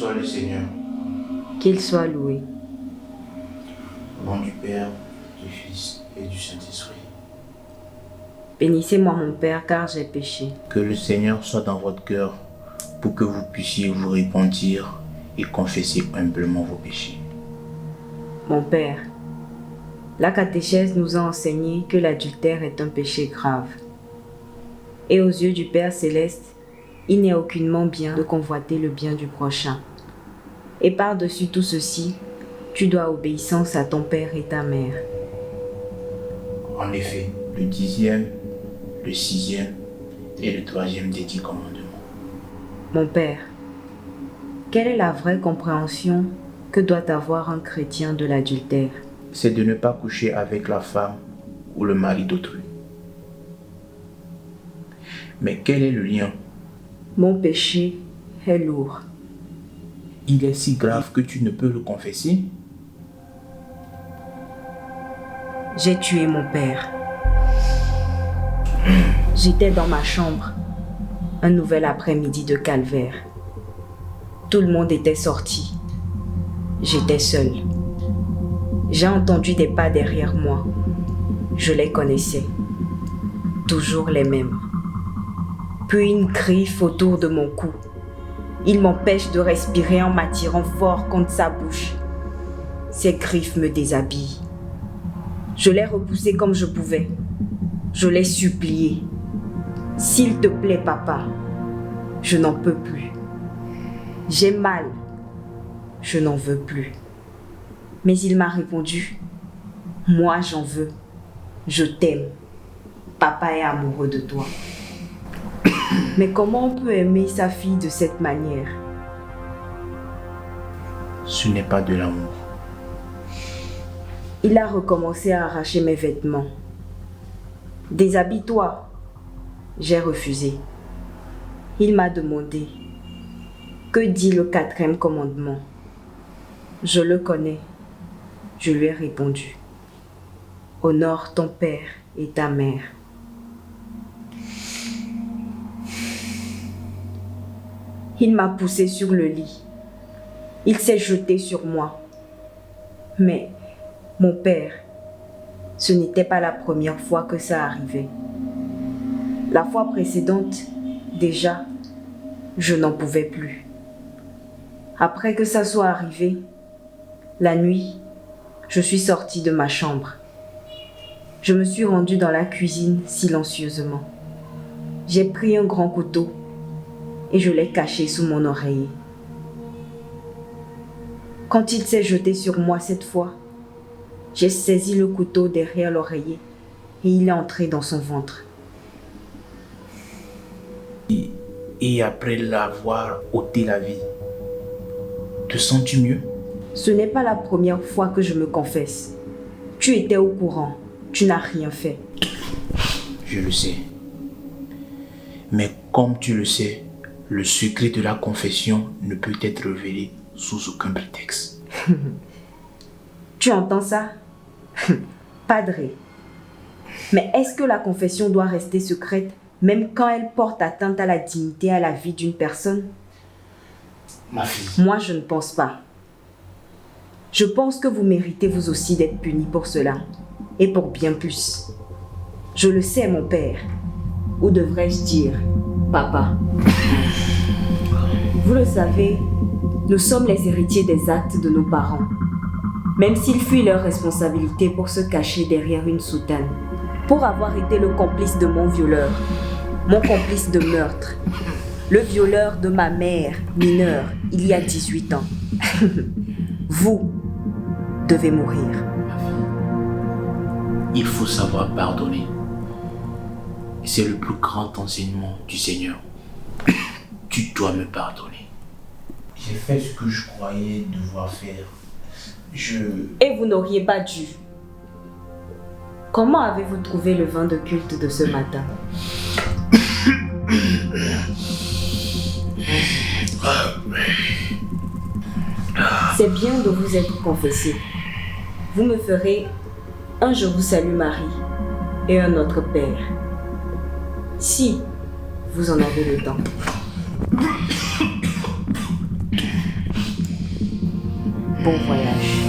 soit le Seigneur. Qu'il soit loué. Au nom du Père, du Fils et du Saint-Esprit. Bénissez-moi mon Père, car j'ai péché. Que le Seigneur soit dans votre cœur pour que vous puissiez vous repentir et confesser humblement vos péchés. Mon Père, la catéchèse nous a enseigné que l'adultère est un péché grave. Et aux yeux du Père céleste, il n'est aucunement bien de convoiter le bien du prochain. Et par-dessus tout ceci, tu dois obéissance à ton père et ta mère. En effet, le 10e, le 6e et le 3e des 10 commandements. Mon Père, quelle est la vraie compréhension que doit avoir un chrétien de l'adultère? C'est de ne pas coucher avec la femme ou le mari d'autrui. Mais quel est le lien? Mon péché est lourd. Il est si grave que tu ne peux le confesser? J'ai tué mon père. J'étais dans ma chambre, un nouvel après-midi de calvaire. Tout le monde était sorti. J'étais seule. J'ai entendu des pas derrière moi. Je les connaissais. Toujours les mêmes. Puis une griffe autour de mon cou. Il m'empêche de respirer en m'attirant fort contre sa bouche. Ses griffes me déshabillent. Je l'ai repoussé comme je pouvais. Je l'ai supplié. S'il te plaît, papa, je n'en peux plus. J'ai mal. Je n'en veux plus. Mais il m'a répondu, moi j'en veux. Je t'aime. Papa est amoureux de toi. Mais comment on peut aimer sa fille de cette manière? Ce n'est pas de l'amour. Il a recommencé à arracher mes vêtements. Déshabille-toi. J'ai refusé. Il m'a demandé, que dit le 4e commandement? Je le connais. Je lui ai répondu, honore ton père et ta mère. Il m'a poussé sur le lit. Il s'est jeté sur moi. Mais, mon père, ce n'était pas la première fois que ça arrivait. La fois précédente, déjà, je n'en pouvais plus. Après que ça soit arrivé, la nuit, je suis sortie de ma chambre. Je me suis rendue dans la cuisine silencieusement. J'ai pris un grand couteau et je l'ai caché sous mon oreiller. Quand il s'est jeté sur moi cette fois, j'ai saisi le couteau derrière l'oreiller et il est entré dans son ventre. Et après l'avoir ôté la vie, te sens-tu mieux? Ce n'est pas la première fois que je me confesse. Tu étais au courant, tu n'as rien fait. Je le sais. Mais comme tu le sais, le secret de la confession ne peut être révélé sous aucun prétexte. Tu entends ça? Padre. Mais est-ce que la confession doit rester secrète, même quand elle porte atteinte à la dignité et à la vie d'une personne? Ma fille. Moi, je ne pense pas. Je pense que vous méritez vous aussi d'être punis pour cela, et pour bien plus. Je le sais, mon père. Ou devrais-je dire, papa. Vous le savez, nous sommes les héritiers des actes de nos parents. Même s'ils fuient leurs responsabilités pour se cacher derrière une soutane, pour avoir été le complice de mon violeur, mon complice de meurtre, le violeur de ma mère mineure il y a 18 ans. Vous devez mourir. Il faut savoir pardonner. C'est le plus grand enseignement du Seigneur. Tu dois me pardonner. J'ai fait ce que je croyais devoir faire. Et vous n'auriez pas dû. Comment avez-vous trouvé le vin de culte de ce matin? C'est bien de vous être confessé. Vous me ferez un Je vous salue Marie et un Notre Père. Si vous en avez le temps. Bon voyage.